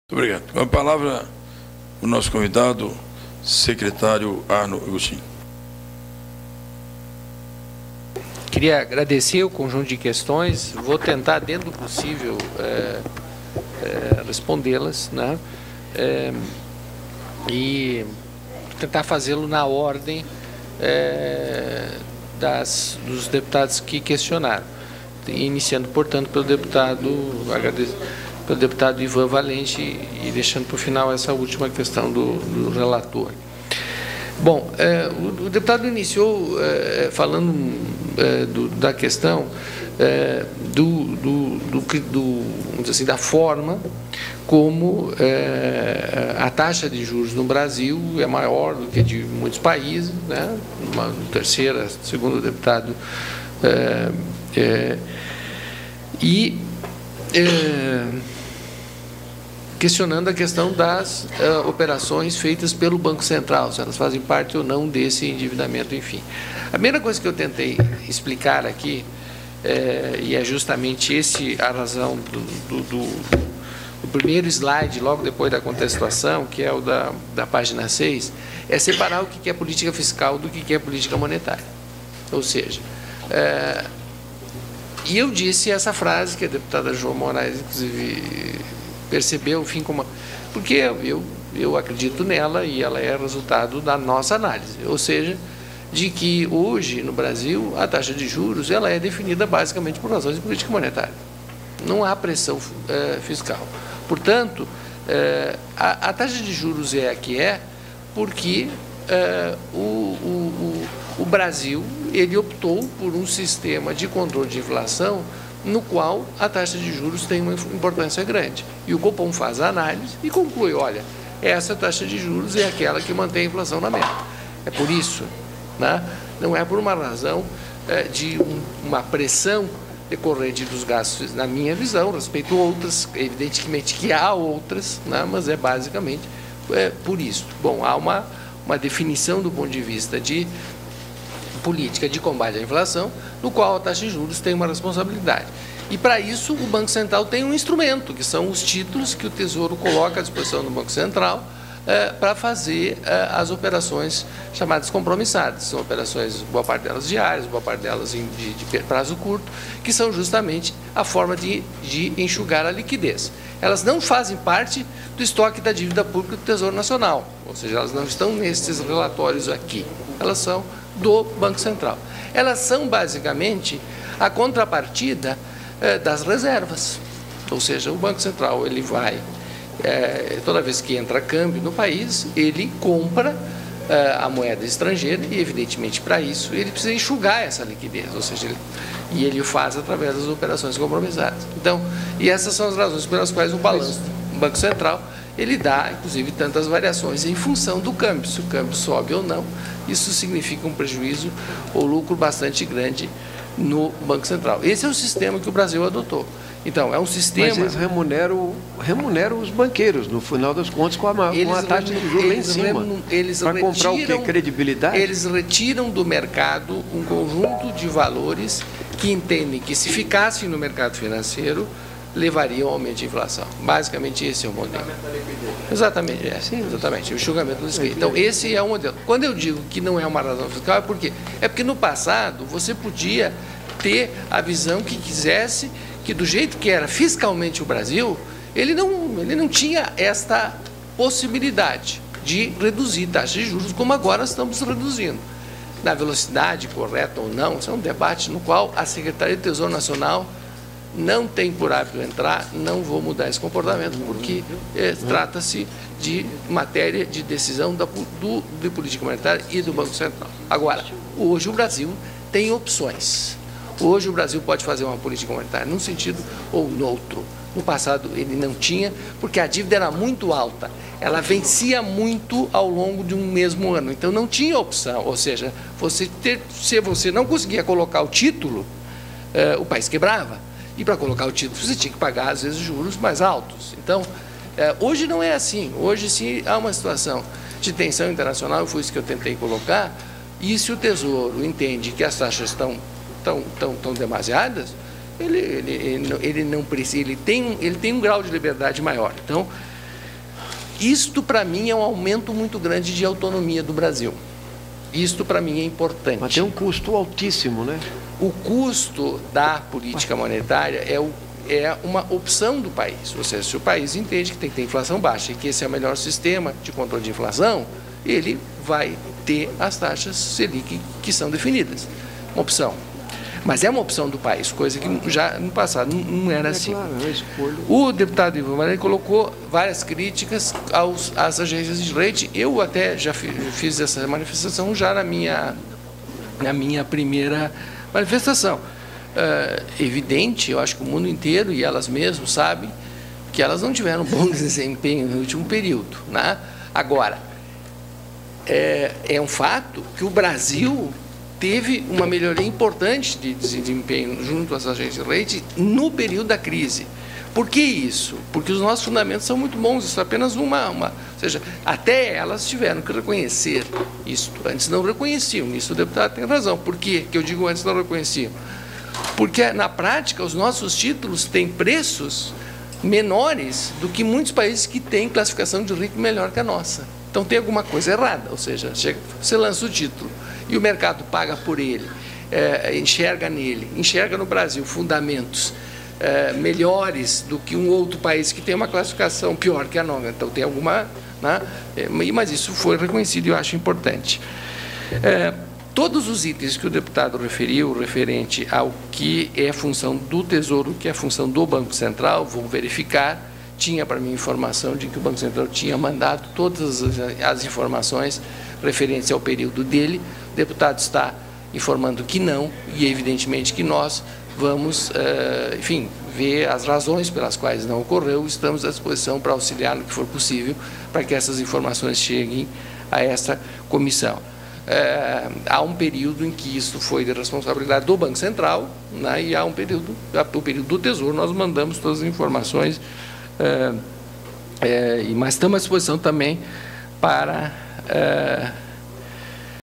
Muito obrigado. Com a palavra, o nosso convidado, secretário Arno Agostinho. Queria agradecer o conjunto de questões, vou tentar, dentro do possível, respondê-las, né? E tentar fazê-lo na ordem dos deputados que questionaram, iniciando, portanto, pelo deputado Ivan Valente e deixando para o final essa última questão do relator. Bom, o deputado iniciou falando da questão vamos dizer assim, da forma como a taxa de juros no Brasil é maior do que de muitos países, né? Uma terceira, segundo o deputado, questionando a questão das operações feitas pelo Banco Central, se elas fazem parte ou não desse endividamento, enfim. A primeira coisa que eu tentei explicar aqui, e é justamente a razão do primeiro slide, logo depois da contextuação, que é o da página 6, é separar o que é política fiscal do que é política monetária. Ou seja, e eu disse essa frase que a deputada João Moraes, inclusive, percebeu, enfim, porque eu acredito nela e ela é resultado da nossa análise, ou seja, de que hoje no Brasil a taxa de juros ela é definida basicamente por razões de política monetária. Não há pressão fiscal. Portanto, a taxa de juros é a que é porque o Brasil ele optou por um sistema de controle de inflação no qual a taxa de juros tem uma importância grande. E o Copom faz a análise e conclui, olha, essa taxa de juros é aquela que mantém a inflação na meta. É por isso, né? Não é por uma razão de uma pressão decorrente dos gastos, na minha visão, respeito a outras, evidentemente que há outras, né? Mas é basicamente por isso. Bom, há uma definição do ponto de vista de política de combate à inflação, no qual a taxa de juros tem uma responsabilidade. E, para isso, o Banco Central tem um instrumento, que são os títulos que o Tesouro coloca à disposição do Banco Central para fazer as operações chamadas compromissadas. São operações, boa parte delas diárias, boa parte delas de prazo curto, que são justamente a forma de enxugar a liquidez. Elas não fazem parte do estoque da dívida pública do Tesouro Nacional, ou seja, elas não estão nesses relatórios aqui, elas são do Banco Central. Elas são, basicamente, a contrapartida das reservas. Ou seja, o Banco Central, ele vai, toda vez que entra câmbio no país, ele compra a moeda estrangeira e, evidentemente, para isso, ele precisa enxugar essa liquidez, ou seja, ele faz através das operações compromissadas. Então, e essas são as razões pelas quais o balanço do Banco Central, ele dá, inclusive, tantas variações em função do câmbio. Se o câmbio sobe ou não, isso significa um prejuízo ou lucro bastante grande no Banco Central. Esse é o sistema que o Brasil adotou. Então, é um sistema... Mas eles remuneram os banqueiros, no final das contas, com a taxa de juros lá em cima. Para comprar o quê? Credibilidade? Eles retiram do mercado um conjunto de valores que entendem que, se ficassem no mercado financeiro, levariam ao aumento de inflação. Basicamente, esse é o modelo. Exatamente, exatamente, o enxugamento do liquidez. Então, esse é o modelo. Quando eu digo que não é uma razão fiscal, é porque no passado você podia ter a visão que quisesse, que do jeito que era fiscalmente o Brasil, ele não tinha esta possibilidade de reduzir taxas de juros como agora estamos reduzindo. Na velocidade correta ou não, isso é um debate no qual a Secretaria do Tesouro Nacional não tem por hábito entrar, não vou mudar esse comportamento, porque trata-se de matéria de decisão de política monetária e do Banco Central. Agora, hoje o Brasil tem opções. Hoje o Brasil pode fazer uma política monetária num sentido ou no outro. No passado ele não tinha, porque a dívida era muito alta. Ela vencia muito ao longo de um mesmo ano. Então não tinha opção. Ou seja, se você não conseguia colocar o título, o país quebrava. E para colocar o título você tinha que pagar, às vezes, juros mais altos. Então, hoje não é assim. Hoje, sim, há uma situação de tensão internacional, foi isso que eu tentei colocar, e se o Tesouro entende que as taxas estão demasiadas, ele não precisa, ele tem um grau de liberdade maior. Então, Isto, para mim, é um aumento muito grande de autonomia do Brasil. Isto, para mim, é importante. Mas tem um custo altíssimo, né? O custo da política monetária é uma opção do país. Ou seja, se o país entende que tem que ter inflação baixa e que esse é o melhor sistema de controle de inflação, ele vai ter as taxas Selic que são definidas. Uma opção. Mas é uma opção do país, coisa que já no passado não era assim. Claro, é uma escolha. O deputado Ivan Marelli colocou várias críticas às agências de rating. Eu até já fiz essa manifestação já na minha primeira manifestação. Evidente, eu acho que o mundo inteiro e elas mesmas sabem que elas não tiveram bom desempenho no último período, né? Agora, é um fato que o Brasil teve uma melhoria importante de desempenho junto às agências de rating no período da crise. Por que isso? Porque os nossos fundamentos são muito bons, isso é apenas ou seja, até elas tiveram que reconhecer isso. Antes não reconheciam, isso o deputado tem razão. Por que eu digo antes não reconheciam? Porque, na prática, os nossos títulos têm preços menores do que muitos países que têm classificação de risco melhor que a nossa. Então, tem alguma coisa errada, ou seja, você lança o título e o mercado paga por ele, enxerga no Brasil fundamentos melhores do que um outro país que tem uma classificação pior que a nossa. Então, tem alguma... Né? Mas isso foi reconhecido e eu acho importante. Todos os itens que o deputado referiu, referente ao que é função do Tesouro, que é função do Banco Central, vou verificar. Tinha para mim informação de que o Banco Central tinha mandado todas as informações referentes ao período dele. O deputado está informando que não, e evidentemente que nós vamos, enfim, ver as razões pelas quais não ocorreu. Estamos à disposição para auxiliar no que for possível, para que essas informações cheguem a esta comissão. Há um período em que isso foi de responsabilidade do Banco Central, né, e há o período do Tesouro, nós mandamos todas as informações, mas estamos à disposição também para